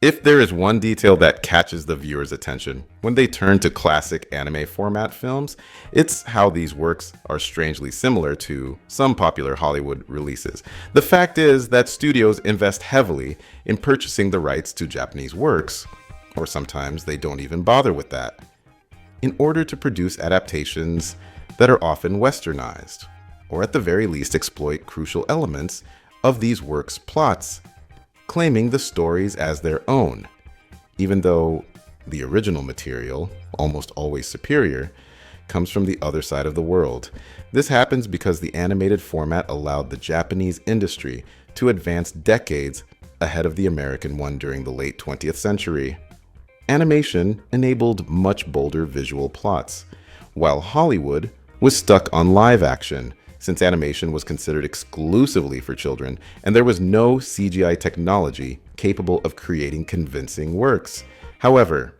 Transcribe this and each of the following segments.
If there is one detail that catches the viewer's attention when they turn to classic anime format films, it's how these works are strangely similar to some popular Hollywood releases. The fact is that studios invest heavily in purchasing the rights to Japanese works, or sometimes they don't even bother with that, in order to produce adaptations that are often westernized, or at the very least exploit crucial elements of these works' plots, claiming the stories as their own, even though the original material, almost always superior, comes from the other side of the world. This happens because the animated format allowed the Japanese industry to advance decades ahead of the American one during the late 20th century. Animation enabled much bolder visual plots, while Hollywood was stuck on live action, since animation was considered exclusively for children and there was no CGI technology capable of creating convincing works. However,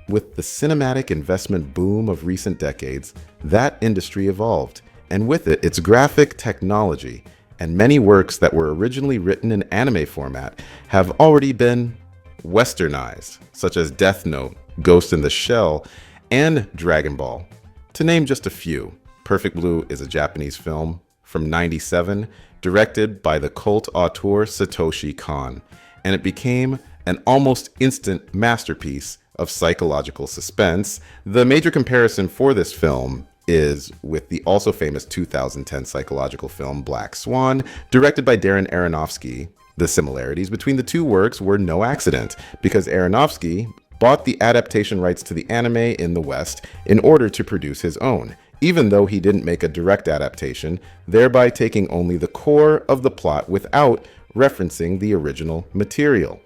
with the cinematic investment boom of recent decades, that industry evolved, and with it, its graphic technology, and many works that were originally written in anime format have already been westernized, such as Death Note, Ghost in the Shell, and Dragon Ball, to name just a few. Perfect Blue is a Japanese film from '97, directed by the cult auteur Satoshi Kon, and it became an almost instant masterpiece of psychological suspense. The major comparison for this film is with the also famous 2010 psychological film Black Swan, directed by Darren Aronofsky. The similarities between the two works were no accident, because Aronofsky bought the adaptation rights to the anime in the West in order to produce his own, even though he didn't make a direct adaptation, thereby taking only the core of the plot without referencing the original material.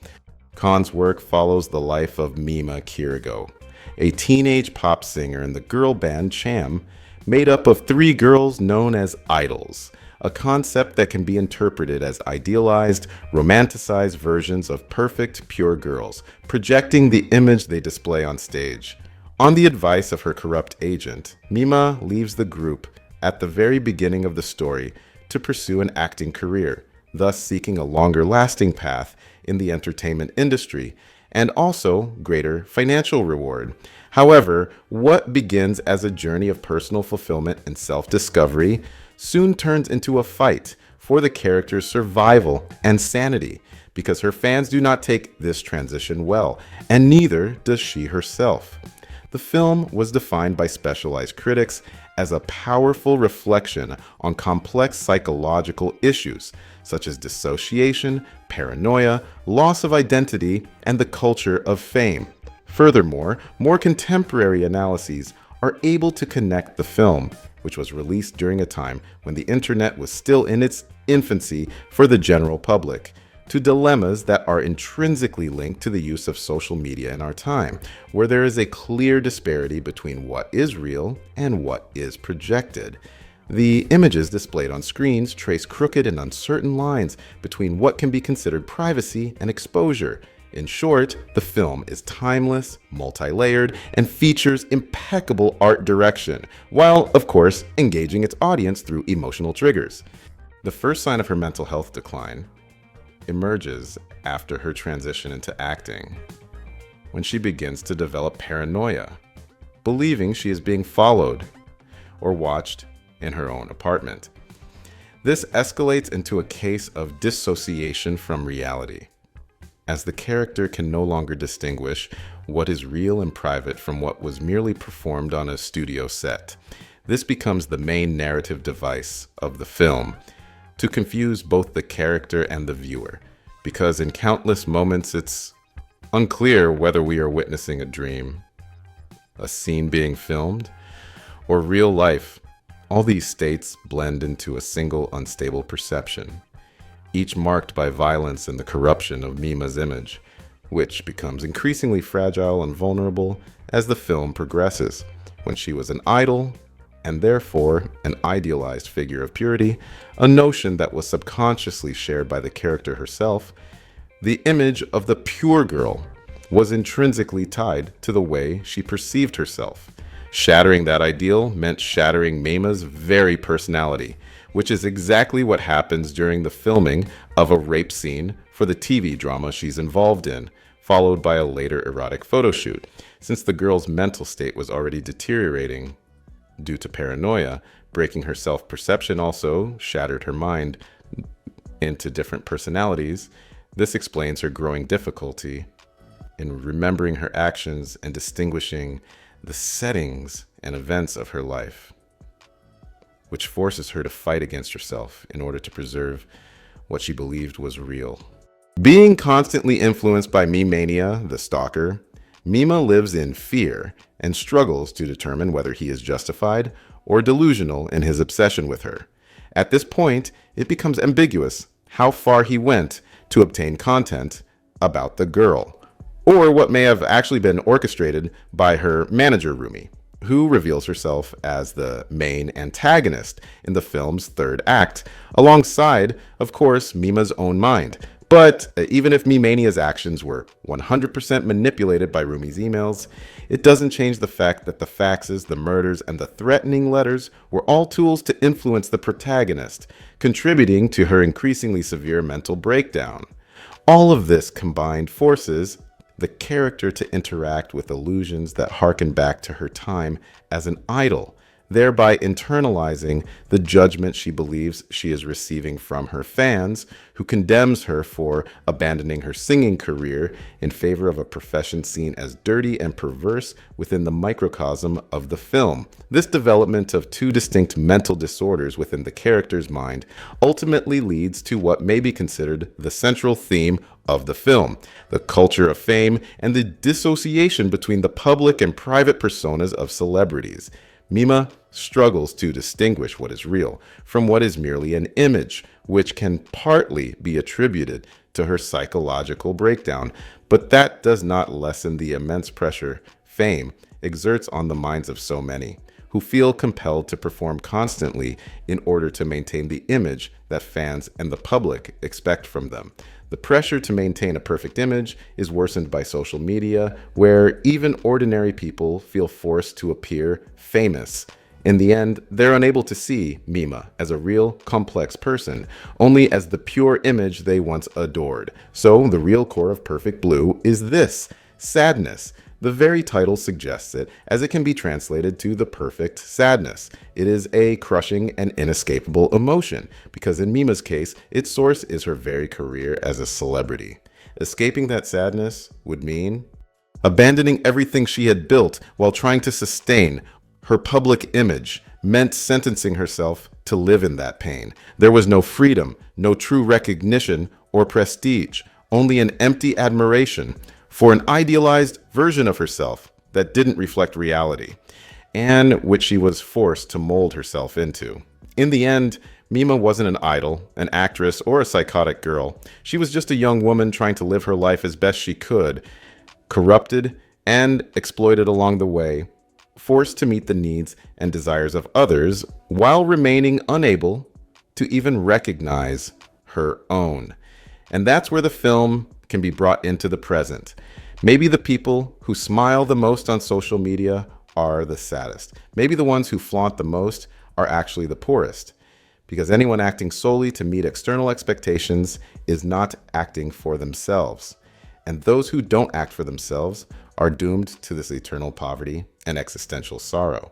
Kahn's work follows the life of Mima Kirigo, a teenage pop singer in the girl band Cham, made up of three girls known as idols, a concept that can be interpreted as idealized, romanticized versions of perfect, pure girls, projecting the image they display on stage. On the advice of her corrupt agent, Mima leaves the group at the very beginning of the story to pursue an acting career, thus seeking a longer-lasting path in the entertainment industry and also greater financial reward. However, what begins as a journey of personal fulfillment and self-discovery soon turns into a fight for the character's survival and sanity, because her fans do not take this transition well, and neither does she herself. The film was defined by specialized critics as a powerful reflection on complex psychological issues such as dissociation, paranoia, loss of identity, and the culture of fame. Furthermore, more contemporary analyses are able to connect the film, which was released during a time when the internet was still in its infancy for the general public, to dilemmas that are intrinsically linked to the use of social media in our time, where there is a clear disparity between what is real and what is projected. The images displayed on screens trace crooked and uncertain lines between what can be considered privacy and exposure. In short, the film is timeless, multi-layered, and features impeccable art direction, while, of course, engaging its audience through emotional triggers. The first sign of her mental health decline emerges after her transition into acting, when she begins to develop paranoia, believing she is being followed or watched in her own apartment. This escalates into a case of dissociation from reality, as the character can no longer distinguish what is real and private from what was merely performed on a studio set. This becomes the main narrative device of the film, to confuse both the character and the viewer, because in countless moments it's unclear whether we are witnessing a dream, a scene being filmed, or real life. All these states blend into a single unstable perception, each marked by violence and the corruption of Mima's image, which becomes increasingly fragile and vulnerable as the film progresses. When she was an idol, and therefore an idealized figure of purity, a notion that was subconsciously shared by the character herself, the image of the pure girl was intrinsically tied to the way she perceived herself. Shattering that ideal meant shattering Mima's very personality, which is exactly what happens during the filming of a rape scene for the TV drama she's involved in. followed by a later erotic photo shoot. Since the girl's mental state was already deteriorating due to paranoia, breaking her self-perception also shattered her mind into different personalities. This explains her growing difficulty in remembering her actions and distinguishing the settings and events of her life, which forces her to fight against herself in order to preserve what she believed was real. Being constantly influenced by me-mania, the stalker, Mima lives in fear and struggles to determine whether he is justified or delusional in his obsession with her. At this point, it becomes ambiguous how far he went to obtain content about the girl, or what may have actually been orchestrated by her manager Rumi, who reveals herself as the main antagonist in the film's third act, alongside, of course, Mima's own mind. But even if Me-Mania's actions were 100% manipulated by Rumi's emails, it doesn't change the fact that the faxes, the murders, and the threatening letters were all tools to influence the protagonist, contributing to her increasingly severe mental breakdown. All of this combined forces the character to interact with illusions that harken back to her time as an idol, thereby internalizing the judgment she believes she is receiving from her fans, who condemns her for abandoning her singing career in favor of a profession seen as dirty and perverse within the microcosm of the film. This development of two distinct mental disorders within the character's mind ultimately leads to what may be considered the central theme of the film: the culture of fame and the dissociation between the public and private personas of celebrities. Mima struggles to distinguish what is real from what is merely an image, which can partly be attributed to her psychological breakdown, but that does not lessen the immense pressure fame exerts on the minds of so many, who feel compelled to perform constantly in order to maintain the image that fans and the public expect from them. The pressure to maintain a perfect image is worsened by social media, where even ordinary people feel forced to appear famous. In the end, they're unable to see Mima as a real, complex person, only as the pure image they once adored. So the real core of Perfect Blue is this: sadness. The very title suggests it, as it can be translated to the perfect sadness. It is a crushing and inescapable emotion, because in Mima's case, its source is her very career as a celebrity. Escaping that sadness would mean abandoning everything she had built while trying to sustain her public image, meant sentencing herself to live in that pain. There was no freedom, no true recognition or prestige, only an empty admiration for an idealized version of herself that didn't reflect reality, and which she was forced to mold herself into. In the end, Mima wasn't an idol, an actress, or a psychotic girl. She was just a young woman trying to live her life as best she could, corrupted and exploited along the way, forced to meet the needs and desires of others while remaining unable to even recognize her own. And that's where the film can be brought into the present. Maybe the people who smile the most on social media are the saddest. Maybe the ones who flaunt the most are actually the poorest, because anyone acting solely to meet external expectations is not acting for themselves. And those who don't act for themselves are doomed to this eternal poverty and existential sorrow.